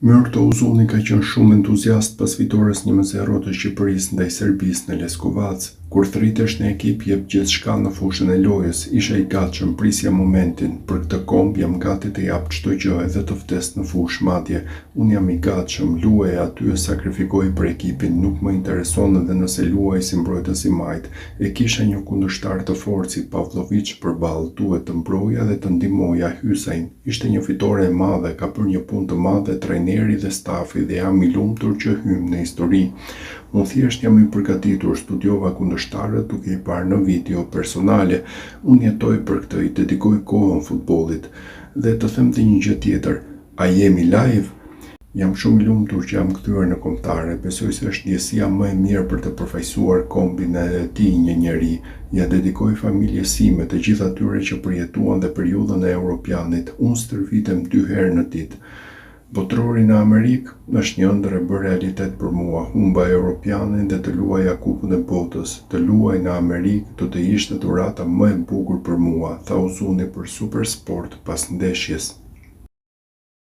Myrto Uzuni ka qenë shumë entuziast pas fitores 1-0 të Shqipërisë ndaj Serbisë në Leskovac. Kur thritesh në ekip jep gjithçka në fushën e lojës, isha i gatshëm, prisja momentin. Për këtë komb jam gati të jap çdo gjë, edhe të ftes në fushë madje. Unë jam i gatshëm, luaj aty e sakrifikoj për ekipin, nuk më intereson edhe nëse luaj si mbrojtës i majt. E kisha një kundërshtar të fortë si Pavlović përballë, duhet të mbroja dhe të ndihmoja Hysain. Ishte një fitore e madhe, ka bërë një punë të madhe trajneri dhe stafi dhe jam i lumtur që hym në histori. Unë thjesht jam i përgatitur, studiova kundërshtarët duke i parë në video personale. Unë jetoj për këtë, i dedikoj kohën futbollit. Dhe të them të një gjë tjetër, a jemi live? Jam shumë i lumtur që jam kthyer në kombëtare, besoj se është ndjesia më e mirë për të përfaqësuar kombin e tij një njeri. Ja dedikoj familjes sime, të gjithë atyre që përjetuan dhe periudhën e Europianit. Unë stërvitem 2 herë në ditë. Botrori në Amerikë është një ëndër e bërë realitet për mua. Humba Europianin dhe të luaja Kupën e Botës. Të luaj në Amerikë do të ishte dhurata më e bukur për mua, tha Uzuni për Supersport pas ndeshjes.